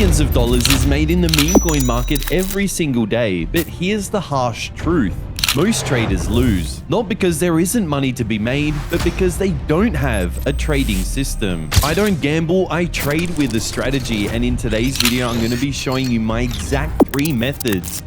Billions of dollars is made in the meme coin market every single day, but here's the harsh truth. Most traders lose, not because there isn't money to be made, but because they don't have a trading system. I don't gamble, I trade with a strategy, and in today's video, I'm going to be showing you my exact 3 methods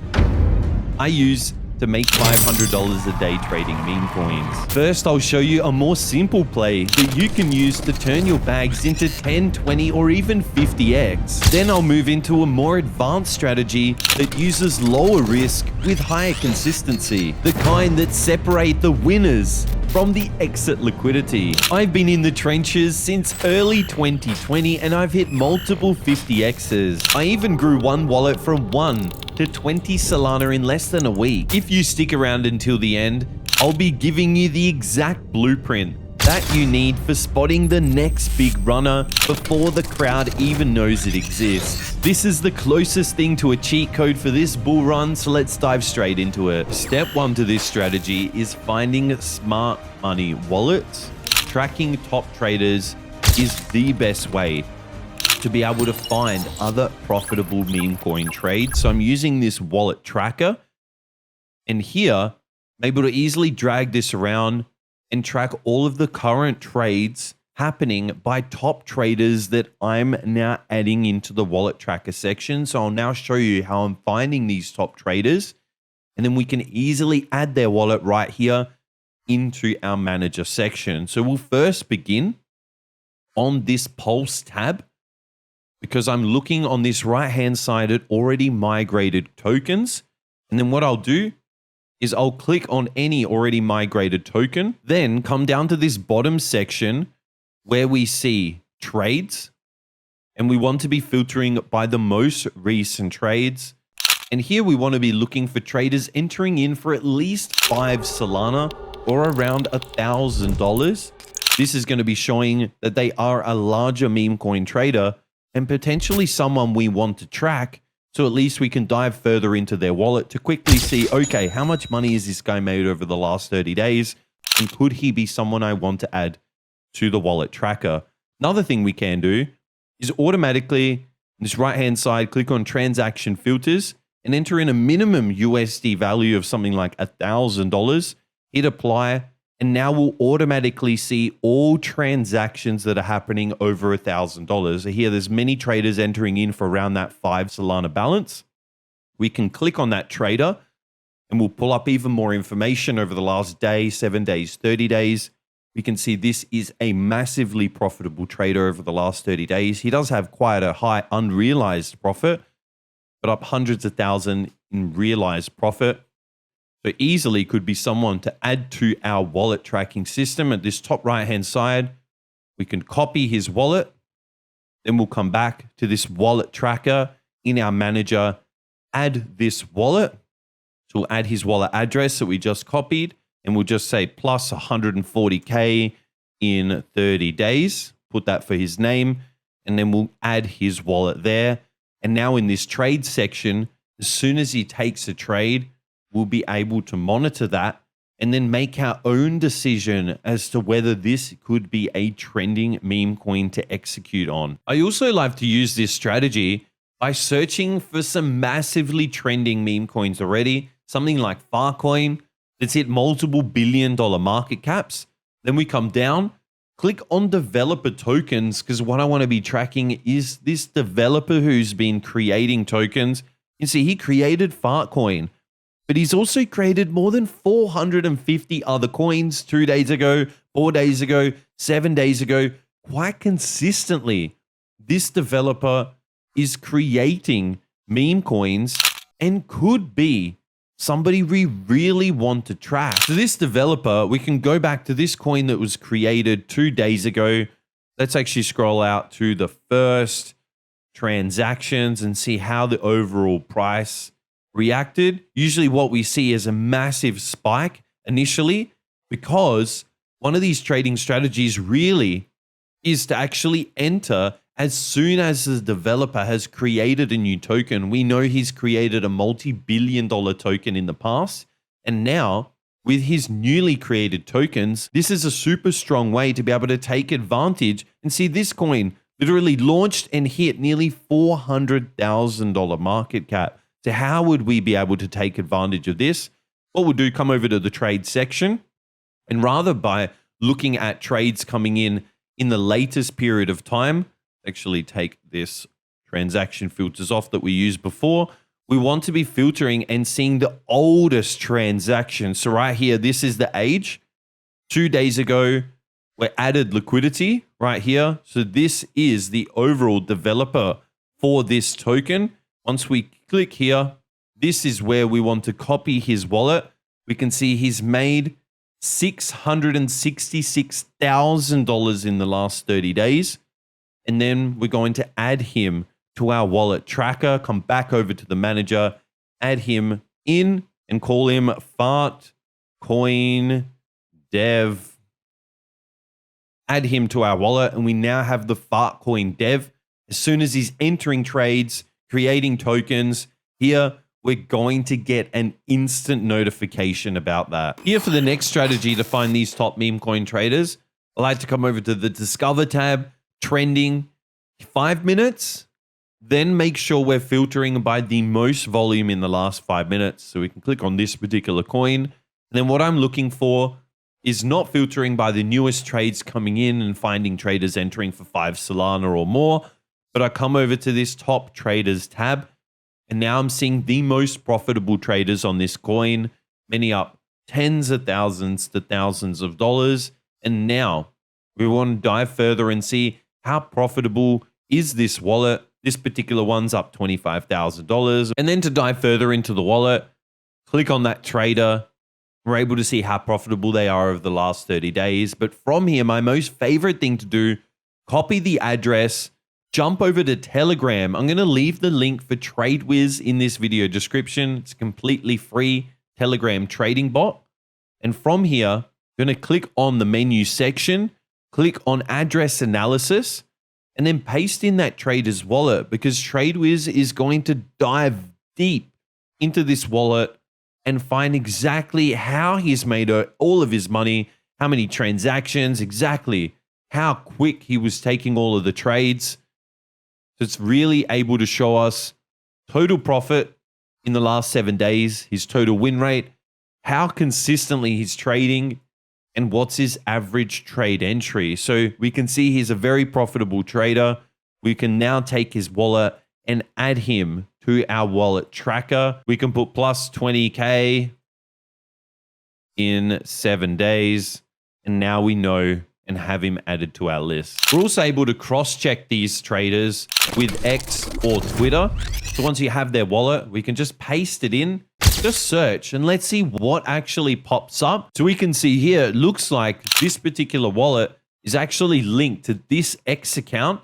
I use to make $500 a day trading meme coins. First, I'll show you a more simple play that you can use to turn your bags into 10, 20, or even 50x. Then I'll move into a more advanced strategy that uses lower risk with higher consistency, the kind that separate the winners from the exit liquidity. I've been in the trenches since early 2020 and I've hit multiple 50x's. I even grew one wallet from 1 to 20 Solana in less than a week. If you stick around until the end, I'll be giving you the exact blueprint that you need for spotting the next big runner before the crowd even knows it exists. This is the closest thing to a cheat code for this bull run, so let's dive straight into it. Step 1 to this strategy is finding smart money wallets. Tracking top traders is the best way to be able to find other profitable meme coin trades. So I'm using this wallet tracker, and here I'm able to easily drag this around and track all of the current trades happening by top traders that I'm now adding into the wallet tracker section. So I'll now show you how I'm finding these top traders, and then we can easily add their wallet right here into our manager section. So we'll first begin on this Pulse tab, because I'm looking on this right-hand side at already migrated tokens. And then what I'll do is I'll click on any already migrated token, then come down to this bottom section where we see trades, and we want to be filtering by the most recent trades. And here we want to be looking for traders entering in for at least 5 Solana or around $1,000. This is going to be showing that they are a larger meme coin trader and potentially someone we want to track, so at least we can dive further into their wallet to quickly see, okay, how much money has this guy made over the last 30 days? And could he be someone I want to add to the wallet tracker? Another thing we can do is automatically, this right-hand side, click on transaction filters and enter in a minimum USD value of something like $1,000, hit apply, and now we'll automatically see all transactions that are happening over $1,000. So here, there's many traders entering in for around that 5 Solana balance. We can click on that trader and we'll pull up even more information over the last day, 7 days, 30 days. We can see this is a massively profitable trader over the last 30 days. He does have quite a high unrealized profit, but up hundreds of thousands in realized profit. So easily could be someone to add to our wallet tracking system. At this top right-hand side, we can copy his wallet. Then we'll come back to this wallet tracker in our manager, add this wallet. So we'll add his wallet address that we just copied, and we'll just say plus 140K in 30 days. Put that for his name, and then we'll add his wallet there. And now in this trade section, as soon as he takes a trade, we'll be able to monitor that and then make our own decision as to whether this could be a trending meme coin to execute on. I also like to use this strategy by searching for some massively trending meme coins already, something like Farcoin that's hit multiple billion-dollar market caps. Then we come down, click on developer tokens, because what I want to be tracking is this developer who's been creating tokens. You see, he created Farcoin, but he's also created more than 450 other coins 2 days ago, 4 days ago, 7 days ago. Quite consistently, this developer is creating meme coins and could be somebody we really want to track. So this developer, we can go back to this coin that was created 2 days ago. Let's actually scroll out to the first transactions and see how the overall price reacted. Usually what we see is a massive spike initially, because one of these trading strategies really is to actually enter as soon as the developer has created a new token. We know he's created a multi-billion-dollar token in the past, and now with his newly created tokens, this is a super strong way to be able to take advantage and see this coin literally launched and hit nearly $400,000 market cap. So how would we be able to take advantage of this? What we'll do, come over to the trade section, and rather by looking at trades coming in the latest period of time, actually take this transaction filters off that we used before. We want to be filtering and seeing the oldest transactions. So right here, this is the age. 2 days ago, we added liquidity right here. So this is the overall developer for this token. Once we click here, this is where we want to copy his wallet. We can see he's made $666,000 in the last 30 days. And then we're going to add him to our wallet tracker, come back over to the manager, add him in and call him Fartcoin Dev. Add him to our wallet, and we now have the Fartcoin Dev. As soon as he's entering trades, creating tokens, here we're going to get an instant notification about that. Here for the next strategy to find these top meme coin traders, I like to come over to the Discover tab, trending, 5 minutes. Then make sure we're filtering by the most volume in the last 5 minutes. So we can click on this particular coin. And then what I'm looking for is not filtering by the newest trades coming in and finding traders entering for 5 Solana or more, but I come over to this top traders tab, and now I'm seeing the most profitable traders on this coin, many up tens of thousands to thousands of dollars. And now we want to dive further and see how profitable is this wallet. This particular one's up $25,000. And then to dive further into the wallet, click on that trader. We're able to see how profitable they are over the last 30 days. But from here, my most favorite thing to do, copy the address, jump over to Telegram. I'm going to leave the link for TradeWiz in this video description. It's a completely free Telegram trading bot. And from here, I'm going to click on the menu section, click on address analysis, and then paste in that trader's wallet, because TradeWiz is going to dive deep into this wallet and find exactly how he's made all of his money, how many transactions, exactly how quick he was taking all of the trades. So it's really able to show us total profit in the last 7 days, his total win rate, how consistently he's trading, and what's his average trade entry. So we can see he's a very profitable trader. We can now take his wallet and add him to our wallet tracker. We can put plus 20K in 7 days. And now we know and have him added to our list. We're also able to cross-check these traders with X or Twitter. So once you have their wallet, we can just paste it in, just search, and let's see what actually pops up. So we can see here, it looks like this particular wallet is actually linked to this X account.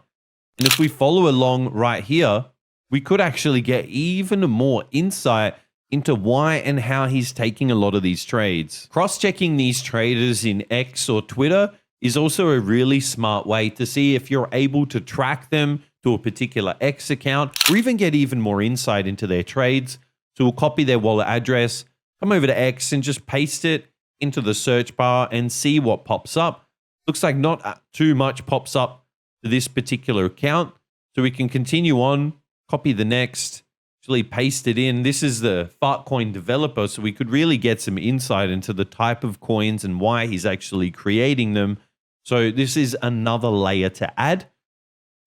And if we follow along right here, we could actually get even more insight into why and how he's taking a lot of these trades. Cross-checking these traders in X or Twitter is also a really smart way to see if you're able to track them to a particular X account, or even get even more insight into their trades. So we'll copy their wallet address, come over to X and just paste it into the search bar and see what pops up. Looks like not too much pops up to this particular account. So we can continue on, copy the next, actually paste it in. This is the Fartcoin developer, so we could really get some insight into the type of coins and why he's actually creating them. So this is another layer to add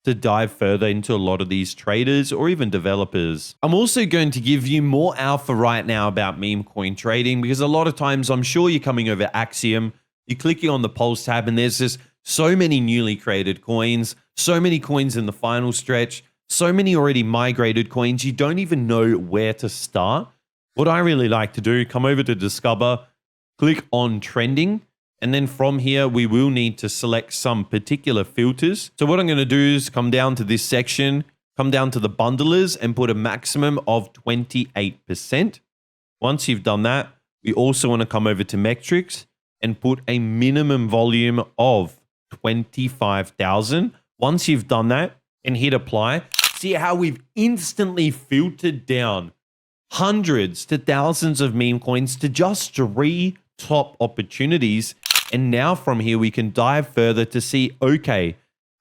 to dive further into a lot of these traders or even developers. I'm also going to give you more alpha right now about Memecoin Trading, because a lot of times I'm sure you're coming over Axiom, you're clicking on the Pulse tab, and there's just so many newly created coins, so many coins in the final stretch, so many already migrated coins, you don't even know where to start. What I really like to do, come over to Discover, click on Trending, and then from here, we will need to select some particular filters. So what I'm going to do is come down to this section, come down to the bundlers and put a maximum of 28%. Once you've done that, we also want to come over to metrics and put a minimum volume of 25,000. Once you've done that and hit apply, see how we've instantly filtered down hundreds to thousands of meme coins to just 3 top opportunities. And now from here, we can dive further to see, okay,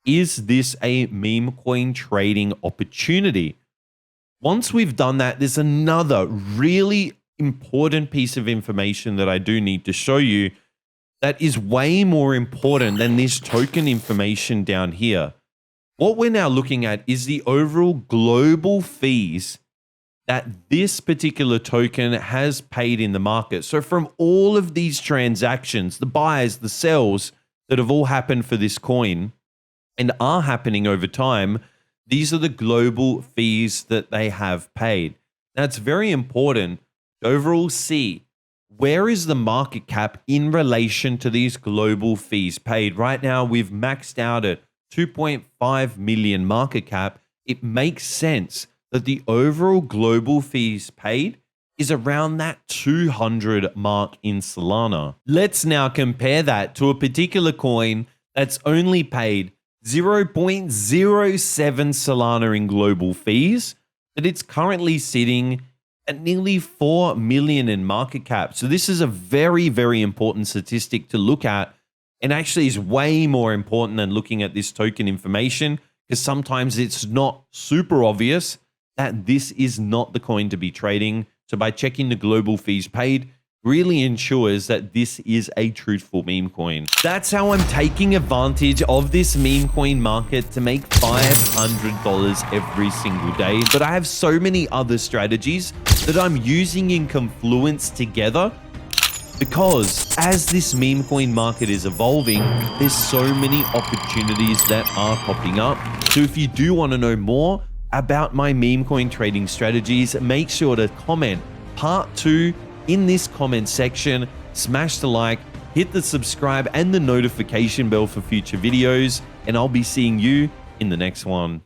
is this a meme coin trading opportunity? Once we've done that, there's another really important piece of information that I do need to show you that is way more important than this token information down here. What we're now looking at is the overall global fees that this particular token has paid in the market. So from all of these transactions, the buys, the sells that have all happened for this coin and are happening over time, these are the global fees that they have paid. Now, it's very important to overall see where is the market cap in relation to these global fees paid. Right now, we've maxed out at 2.5 million market cap. It makes sense that the overall global fees paid is around that 200 mark in Solana. Let's now compare that to a particular coin that's only paid 0.07 Solana in global fees, that it's currently sitting at nearly 4 million in market cap. So this is a very, very important statistic to look at, and actually is way more important than looking at this token information, because sometimes it's not super obvious that this is not the coin to be trading. So by checking the global fees paid really ensures that this is a truthful meme coin. That's how I'm taking advantage of this meme coin market to make $500 every single day. But I have so many other strategies that I'm using in confluence together, because as this meme coin market is evolving, there's so many opportunities that are popping up. So if you do want to know more about my meme coin trading strategies, make sure to comment part 2 in this comment section. Smash the like, hit the subscribe and the notification bell for future videos, and I'll be seeing you in the next one.